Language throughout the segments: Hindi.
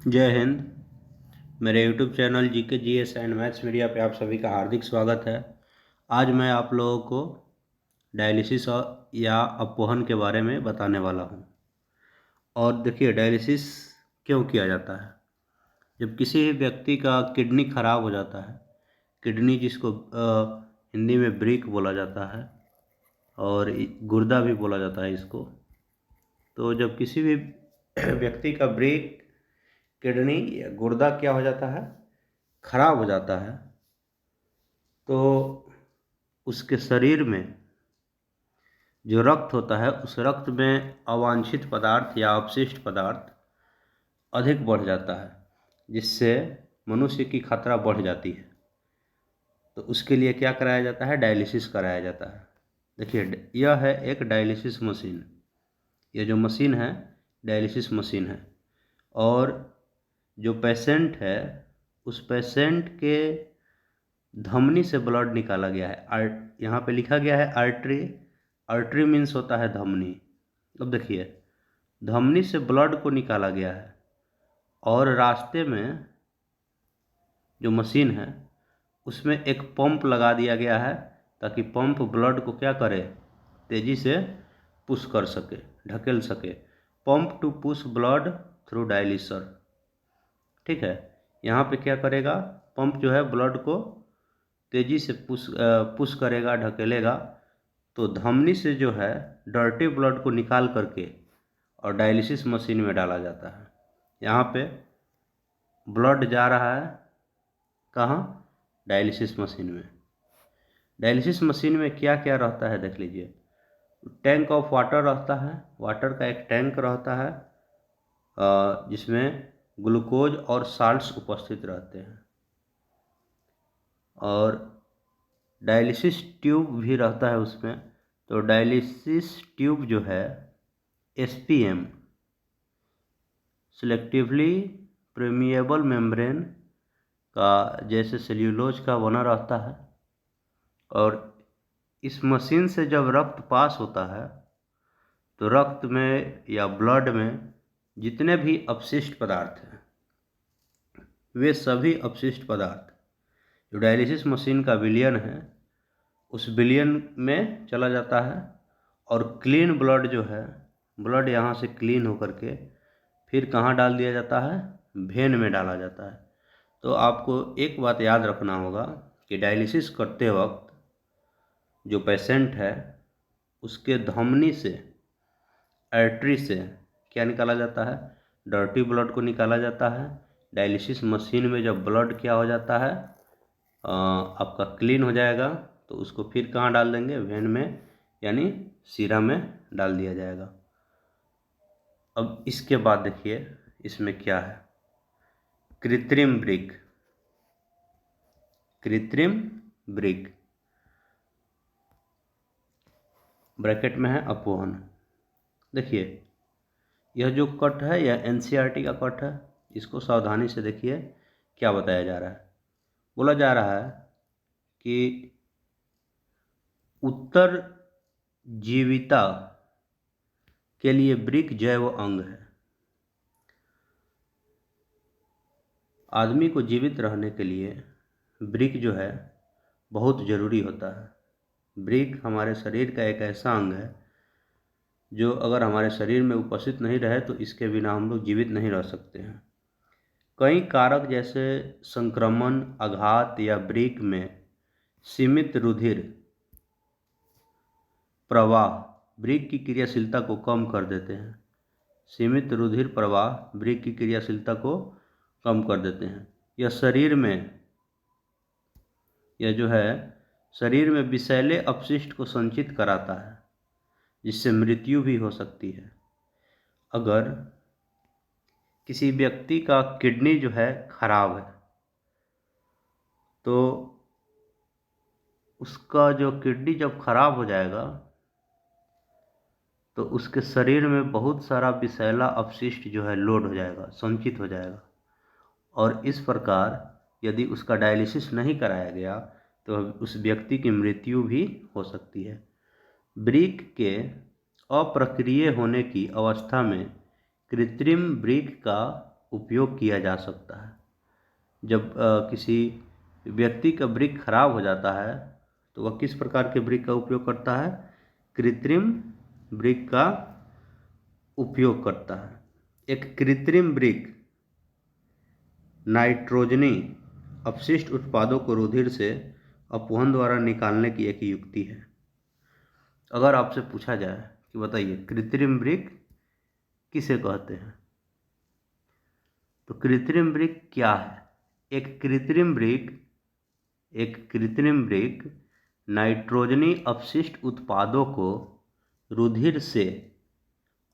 जय हिंद। मेरे YouTube channel GK GS and maths media पे आप सभी का हार्दिक स्वागत है। आज मैं आप लोगों को डायलिसिस या अपवहन के बारे में बताने वाला हूँ। और देखिए, डायलिसिस क्यों किया जाता है। जब किसी व्यक्ति का किडनी खराब हो जाता है, किडनी जिसको हिंदी में ब्रिक बोला जाता है और गुर्दा भी बोला जाता है इसको, तो जब किसी भी व्यक्ति का ब्रिक, किडनी या गुर्दा क्या हो जाता है, खराब हो जाता है, तो उसके शरीर में जो रक्त होता है, उस रक्त में अवांछित पदार्थ या अपशिष्ट पदार्थ अधिक बढ़ जाता है, जिससे मनुष्य की खतरा बढ़ जाती है। तो उसके लिए क्या कराया जाता है, डायलिसिस कराया जाता है। देखिए, यह है एक डायलिसिस मशीन। ये जो मशीन है, डायलिसिस मशीन है। और जो पेशेंट है, उस पेशेंट के धमनी से ब्लड निकाला गया है। यहाँ पे लिखा गया है आर्टरी। आर्टरी मीन्स होता है धमनी। अब देखिए, धमनी से ब्लड को निकाला गया है और रास्ते में जो मशीन है उसमें एक पंप लगा दिया गया है, ताकि पंप ब्लड को क्या करे, तेज़ी से पुश कर सके, ढकेल सके। Pump to push blood through dialyser. ठीक है, यहाँ पे क्या करेगा, पंप जो है ब्लड को तेज़ी से पुश करेगा, ढकेलेगा। तो धमनी से जो है डर्टी ब्लड को निकाल करके और डायलिसिस मशीन में डाला जाता है। यहाँ पे ब्लड जा रहा है कहाँ, डायलिसिस मशीन में। डायलिसिस मशीन में क्या क्या रहता है देख लीजिए। टैंक ऑफ वाटर रहता है, वाटर का एक टैंक रहता है जिसमें ग्लूकोज और साल्ट्स उपस्थित रहते हैं। और डायलिसिस ट्यूब भी रहता है उसमें। तो डायलिसिस ट्यूब जो है SPM, सिलेक्टिवली परमिएबल मेम्ब्रेन का, जैसे सेल्यूलोज का बना रहता है। और इस मशीन से जब रक्त पास होता है तो रक्त में या ब्लड में जितने भी अपशिष्ट पदार्थ हैं, वे सभी अपशिष्ट पदार्थ जो डायलिसिस मशीन का विलयन है, उस विलयन में चला जाता है। और क्लीन ब्लड जो है, ब्लड यहाँ से क्लीन होकर के फिर कहाँ डाल दिया जाता है, वेन में डाला जाता है। तो आपको एक बात याद रखना होगा कि डायलिसिस करते वक्त जो पेशेंट है, उसके धमनी से, आर्टरी से क्या निकाला जाता है, डर्टी ब्लड को निकाला जाता है। डायलिसिस मशीन में जब ब्लड क्या हो जाता है, आपका क्लीन हो जाएगा, तो उसको फिर कहाँ डाल देंगे, वेन में, यानी सीरा में डाल दिया जाएगा। अब इसके बाद देखिए इसमें क्या है, कृत्रिम ब्रिक। कृत्रिम ब्रिक ब्रैकेट में है अपवहन। देखिए, यह जो कट है, यह NCERT का कट है। इसको सावधानी से देखिए, क्या बताया जा रहा है। बोला जा रहा है कि उत्तर जीविता के लिए ब्रिक जैव अंग है। आदमी को जीवित रहने के लिए ब्रिक जो है बहुत ज़रूरी होता है। ब्रिक हमारे शरीर का एक ऐसा अंग है जो अगर हमारे शरीर में उपस्थित नहीं रहे तो इसके बिना हम लोग जीवित नहीं रह सकते हैं। कई कारक जैसे संक्रमण, आघात या ब्रिक में सीमित रुधिर प्रवाह ब्रिक की क्रियाशीलता को कम कर देते हैं। सीमित रुधिर प्रवाह ब्रिक की क्रियाशीलता को कम कर देते हैं। यह जो है शरीर में विषैले अपशिष्ट को संचित कराता है, जिससे मृत्यु भी हो सकती है। अगर किसी व्यक्ति का किडनी जो है खराब है, तो उसका जो किडनी जब खराब हो जाएगा तो उसके शरीर में बहुत सारा विषैला अपशिष्ट जो है लोड हो जाएगा, संचित हो जाएगा। और इस प्रकार यदि उसका डायलिसिस नहीं कराया गया तो उस व्यक्ति की मृत्यु भी हो सकती है। ब्रिक के अप्रक्रिय होने की अवस्था में कृत्रिम ब्रिक का उपयोग किया जा सकता है। जब किसी व्यक्ति का वृक्क खराब हो जाता है तो वह किस प्रकार के वृक्क का उपयोग करता है? कृत्रिम वृक्क का उपयोग करता है। एक कृत्रिम वृक्क नाइट्रोजनी अपशिष्ट उत्पादों को रुधिर से अपवहन द्वारा निकालने की एक युक्ति है। अगर आपसे पूछा जाए कि बताइए कृत्रिम वृक्क किसे कहते हैं, तो कृत्रिम वृक्क क्या है? एक कृत्रिम वृक्क नाइट्रोजनी अपशिष्ट उत्पादों को रुधिर से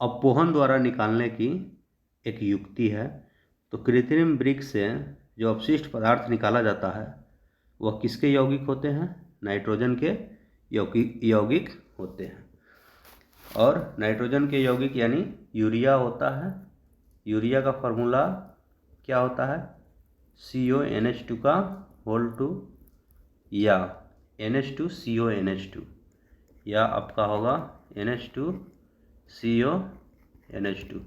अपवहन द्वारा निकालने की एक युक्ति है। तो कृत्रिम वृक्क से जो अपशिष्ट पदार्थ निकाला जाता है वह किसके यौगिक होते हैं? नाइट्रोजन के यौगिक होते हैं। और नाइट्रोजन के यौगिक यानी यूरिया होता है। यूरिया का फॉर्मूला क्या होता है? CONH2 का होल 2 या NH2CONH2 या आपका होगा NH2CONH2।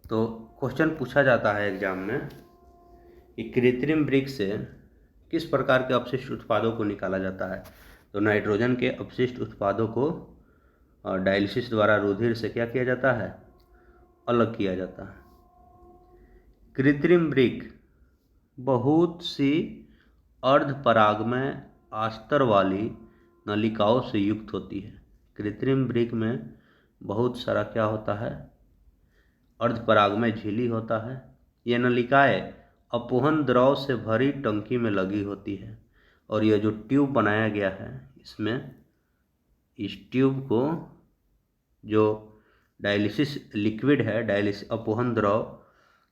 तो क्वेश्चन पूछा जाता है एग्जाम में कि कृत्रिम वृक्क से किस प्रकार के अपशिष्ट उत्पादों को निकाला जाता है? तो नाइट्रोजन के अपशिष्ट उत्पादों को डायलिसिस द्वारा रुधिर से क्या किया जाता है? अलग किया जाता है। कृत्रिम वृक्क बहुत सी अर्धपरागमय आस्तर वाली नलिकाओं से युक्त होती है। कृत्रिम वृक्क में बहुत सारा क्या होता है? अर्धपरागमय झिल्ली होता है। ये नलिकाएं अपवहन द्रव से भरी टंकी में लगी होती है और यह जो ट्यूब बनाया गया है इसमें इस ट्यूब को जो डायलिसिस लिक्विड है, डायलिसिस अपवहन द्रव,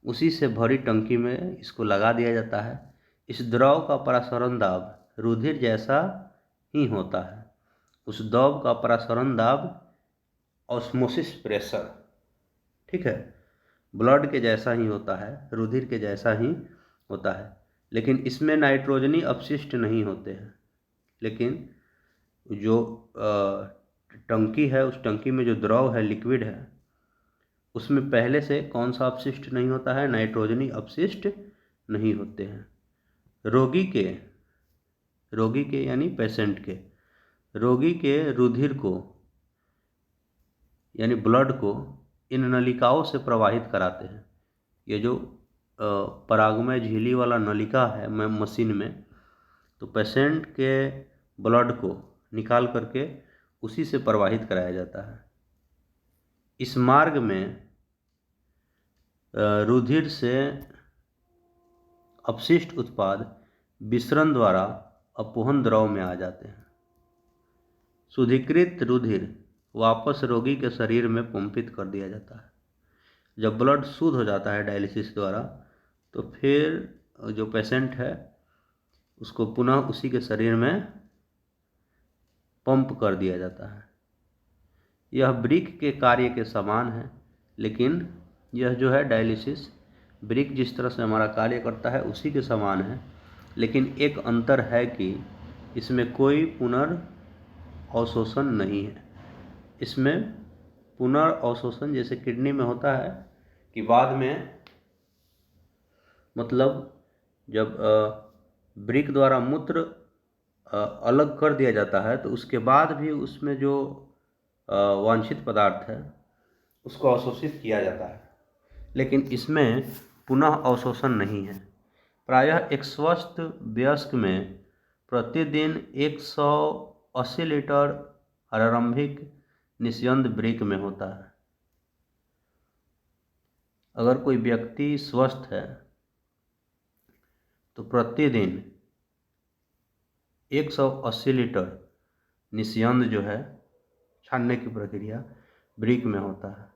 उसी से भरी टंकी में इसको लगा दिया जाता है। इस द्रव का प्रसरण दाब रुधिर जैसा ही होता है। उस द्रव का प्रसरण दाब ऑस्मोसिस प्रेशर, ठीक है, ब्लड के जैसा ही होता है, रुधिर के जैसा ही होता है। लेकिन इसमें नाइट्रोजनी अपशिष्ट नहीं होते हैं। लेकिन जो टंकी है, उस टंकी में जो द्रव है, लिक्विड है, उसमें पहले से कौन सा अपशिष्ट नहीं होता है? नाइट्रोजनी अपशिष्ट नहीं होते हैं। रोगी के यानी पेशेंट के, रोगी के रुधिर को यानी ब्लड को इन नलिकाओं से प्रवाहित कराते हैं। ये जो परागमय झिल्ली वाला नलिका है मशीन में, तो पेशेंट के ब्लड को निकाल करके उसी से प्रवाहित कराया जाता है। इस मार्ग में रुधिर से अपशिष्ट उत्पाद विसरण द्वारा अपवहन द्रव में आ जाते हैं। शुद्धिकृत रुधिर वापस रोगी के शरीर में पंपित कर दिया जाता है। जब ब्लड शुद्ध हो जाता है डायलिसिस द्वारा, तो फिर जो पेशेंट है उसको पुनः उसी के शरीर में पंप कर दिया जाता है। यह वृक्क के कार्य के समान है, लेकिन यह जो है डायलिसिस वृक्क जिस तरह से हमारा कार्य करता है उसी के समान है, लेकिन एक अंतर है कि इसमें कोई पुनर्अवशोषण नहीं है। इसमें पुनर्अवशोषण जैसे किडनी में होता है कि बाद में, मतलब जब वृक्क द्वारा मूत्र अलग कर दिया जाता है तो उसके बाद भी उसमें जो वांछित पदार्थ है उसको अवशोषित किया जाता है, लेकिन इसमें पुनः अवशोषण नहीं है। प्रायः एक स्वस्थ वयस्क में प्रतिदिन 180 लीटर आरंभिक निस्यंद वृक्क में होता है। अगर कोई व्यक्ति स्वस्थ है तो प्रतिदिन 180 लीटर निस्यंद जो है छानने की प्रक्रिया वृक्क में होता है।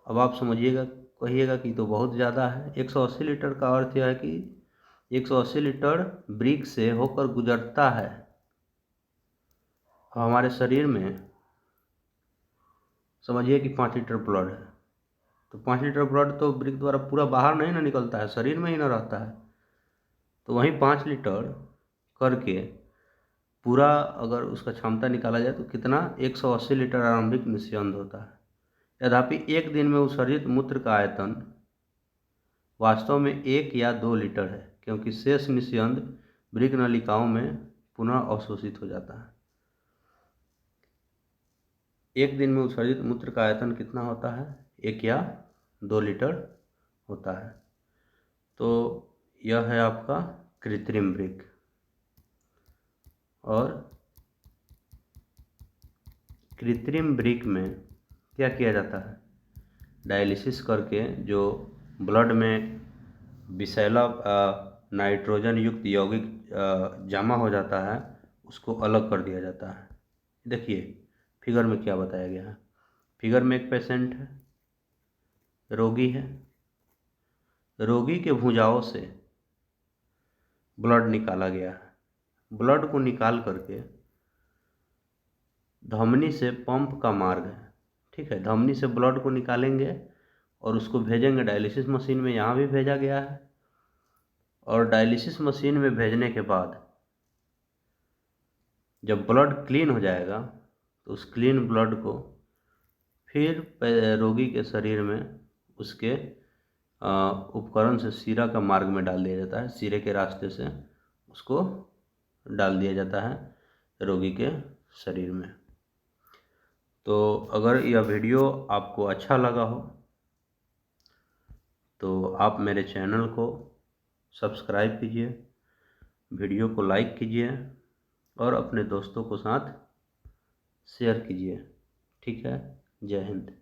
अब आप समझिएगा, कहिएगा कि तो बहुत ज़्यादा है। 180 लीटर का अर्थ यह है कि 180 लीटर वृक्क से होकर गुजरता है। हमारे शरीर में समझिए कि 5 लीटर ब्लड है, तो 5 लीटर ब्लड तो वृक्क द्वारा पूरा बाहर नहीं ना निकलता है, शरीर में ही ना रहता है। तो वहीं 5 लीटर करके पूरा अगर उसका क्षमता निकाला जाए तो कितना? 180 लीटर आरंभिक निस्यंद होता है। यद्यपि एक दिन में उत्सर्जित मूत्र का आयतन वास्तव में 1 या 2 लीटर है, क्योंकि शेष निस्यंद वृक्क नलिकाओं में पुनः अवशोषित हो जाता है। एक दिन में उत्सर्जित मूत्र का आयतन कितना होता है? 1 या 2 लीटर होता है। तो यह है आपका कृत्रिम वृक्क। और कृत्रिम वृक्क में क्या किया जाता है? डायलिसिस करके जो ब्लड में विषैला नाइट्रोजन युक्त यौगिक जमा हो जाता है, उसको अलग कर दिया जाता है। देखिए फिगर में क्या बताया गया है। फिगर में एक पेशेंट है, रोगी है। रोगी के भुजाओं से ब्लड निकाला गया है। ब्लड को निकाल करके धमनी से पंप का मार्ग है, ठीक है, धमनी से ब्लड को निकालेंगे और उसको भेजेंगे डायलिसिस मशीन में। यहाँ भी भेजा गया है। और डायलिसिस मशीन में भेजने के बाद जब ब्लड क्लीन हो जाएगा तो उस क्लीन ब्लड को फिर रोगी के शरीर में उसके उपकरण से शिरा का मार्ग में डाल दिया जाता है। शिरे के रास्ते से उसको डाल दिया जाता है रोगी के शरीर में। तो अगर यह वीडियो आपको अच्छा लगा हो तो आप मेरे चैनल को सब्सक्राइब कीजिए, वीडियो को लाइक कीजिए और अपने दोस्तों के साथ शेयर कीजिए। ठीक है, जय हिंद।